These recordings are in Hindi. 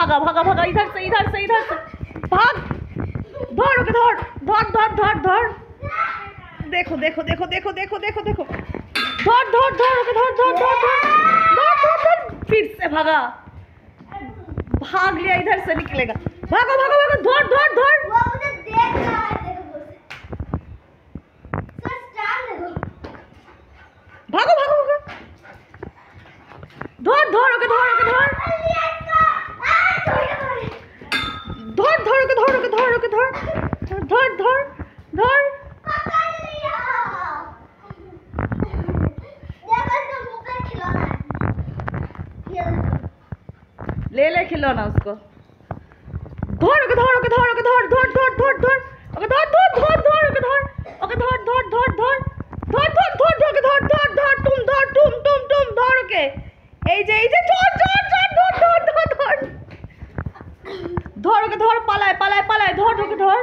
भागा भागा भागा, इधर से इधर से इधर से भाग। धर ओके, धर धर धर धर धर। देखो देखो देखो देखो देखो देखो देखो, धर धर धर ओके, धर धर धर धर धर धर। फिर से भागा, भाग लिया, इधर से निकलेगा। भागो भागो भागो, धर धर धर। वो मुझे देख रहा है, देखो सर स्टार देखो। भागो भागो भागो, धर धर ओके, धर ओके, धर धर धर ओके, धर ओके, धर ओके, धर धर धर धर। पकड़ लिया। देखो इसका मुंह पे खिलौना है। ये ले ले खिलौना उसको। धर ओके, धर ओके, धर ओके, धर धर धर धर धर ओके, धर धर धर धर ओके, धर ओके, धर धर धर धर धर धर धर ओके, धर धर धर तुम धर ओके। এই যে ধর ধর ধর ধর ধর ধর ধর ওকে, ধর পালায় পালায় পালায়, ধর ওকে, ধর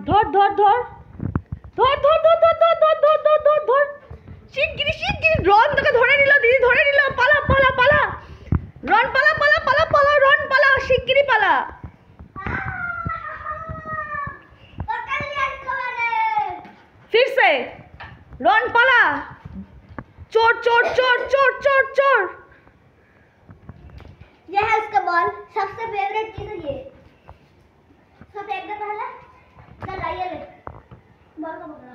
ধর ধর ধর ধর ধর ধর ধর ধর ধর ধর ধর ধর ধর। শিগগিরি শিগগিরি, রন তোকে ধরে নিল, দিদি ধরে নিল। পালা পালা পালা, রন পালা পালা পালা পালা, রন পালা, শিগগিরি পালা। पकड़ लिया इसको मैंने। फिर से रन पाला। चोर चोर चोर चोर चोर चोर। ये है उसका बॉल, सबसे फेवरेट चीज है ये। इसको फेंक दे पहले। चल आइए ले, बॉल को पकड़ा।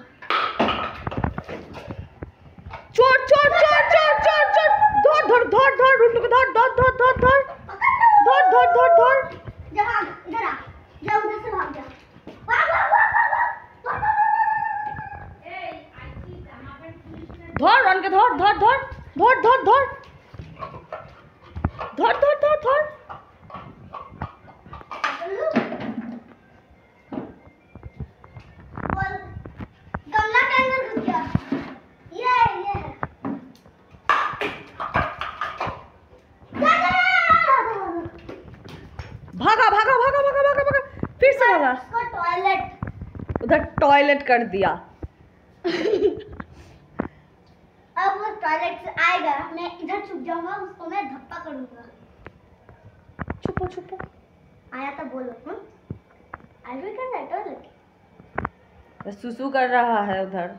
चोर चोर चोर चोर चोर चोर। धर धर धर धर, रुंडू को धर धर धर धर धर धर धर धर धर। जा भाग, इधर आ, जा उधर से भाग जा। भाग भाग भाग भाग भाग, भाग, भाग। धर रन के, धर धर धर धर धर धर धर धर धर धर। बॉल गमला के अंदर घुस गया। ये है। भागा भागा भागा भागा भागा भागा, फिर से भागा। उसको टॉयलेट। उधर टॉयलेट कर दिया। अब वो टॉयलेट से आएगा, मैं इधर छुप जाऊंगा, उसको मैं धप्पा करूंगा। छुपो छुपो। आया तो बोलो। आलू कर रहा है टॉयलेट। सुसु कर रहा है उधर,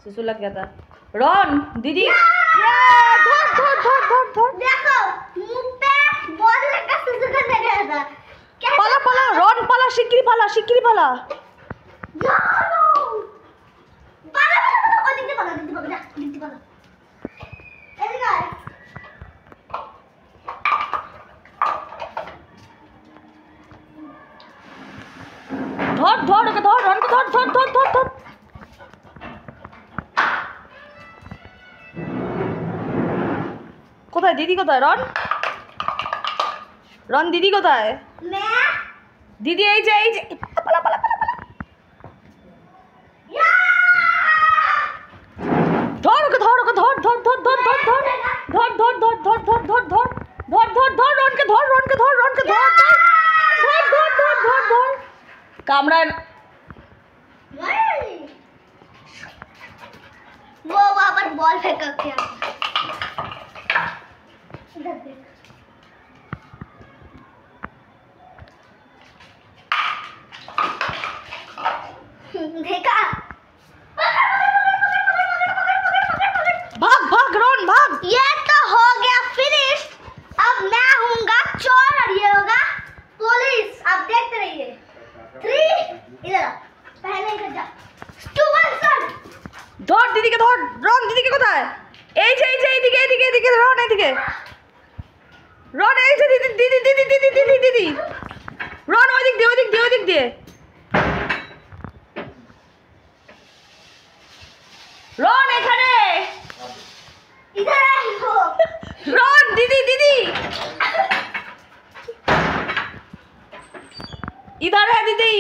सुसु लग गया था। रॉन दीदी, धर धर धर धर धर। देखो मुंह पे बॉल लेकर सुसु करने गया था। पाला पाला, रॉन पाला, शिगगिरी पाला, शिगगिरी पाला। धर धर ओके, धर रन को, धर धर धर धर धर। কোথায় দিদি, কোথায় রন? রন দিদি কোথায়? দিদি এই যে এই যে, পালা পালা পালা পালা। ধর ওকে, ধর ওকে, ধর ধর ধর ধর ধর ধর ধর ধর ধর ধর ধর ধর ধর ধর ধর ধর রনকে, ধর রনকে, ধর রনকে, ধর ধর ধর ধর ধর ধর। কামড়া। वो वहाँ पर बॉल फेंका क्या? इधर देख। देखा? भाग भाग रॉन भाग। ये तो हो गया फिनिश। अब मैं हूँगा चोर और ये होगा पुलिस। आप देखते रहिए। 3 इधर आओ। पहले इधर जा। 2 1 शॉट। ধর দিদিকে, ধর রন দিদিকে। কোথায়? এই যে এইদিকে এইদিকে এইদিকে, রন এইদিকে, রন এই যে দিদি দিদি দিদি দিদি দিদি দিদি, রন ওই দিক দিয়ে, ওই দিক দিয়ে, ওই দিক দিয়ে। রন এখানে, इधर आओ। রন দিদি দিদি, इधर है दीदी।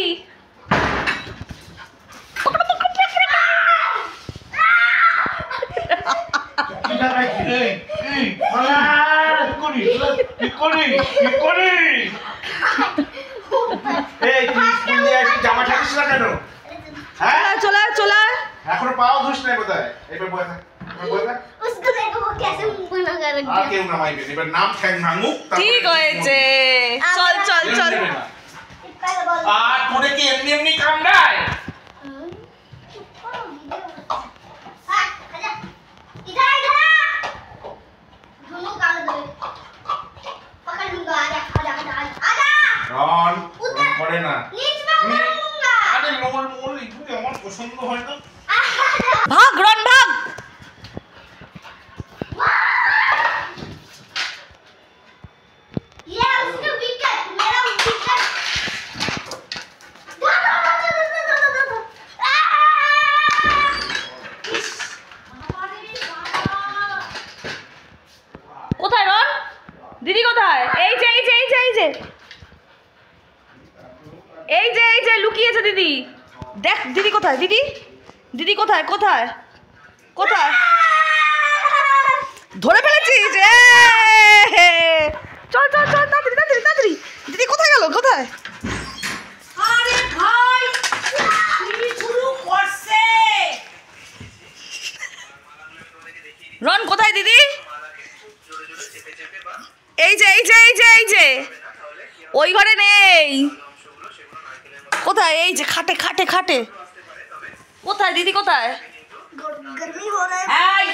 চলে চলে, उसको देखो वो कैसे मुंह बना ভাগা রাখ আর কেউ নামাইবে না, এবার নাম ঠ্যাং ভাঙুক, তারপরে ঠিক হয়েছে চল চল কেউ চল নেবে না। পহলে বল আর তোরে কি এমনি এমনি কামড়ায়? हां आजा इधर इधर दोनों काम दे पकड़ लूंगा आजा आजा आजा आजा রন, রন করে না। नीच में मारूंगा আরে লোল মোল এগুলো আমার পছন্দ হয় না। ভাগ রন ভাগ ये उसका विकेट मेरा विकेट কোথায় রন দিদি কোথায় এই যে এই যে এই যে এই যে এই যে এই যে লুকিয়েছে দিদি দেখ দিদি কোথায় দিদি দিদি কোথায় কোথায় কোথায় ধরে ফেলেছিস চল চল চল তাড়াতাড়ি তাড়াতাড়ি তাড়াতাড়ি দিদি কোথায় গেল কোথায় আরে ভাই কি শুরু করছে রন কোথায় দিদি এই যে এই যে এই যে এই যে ওই ঘরে নেই কোথায় এই যে খাটে খাটে খাটে কোথায় দিদি কোথায় गर्मी हो रहा है এই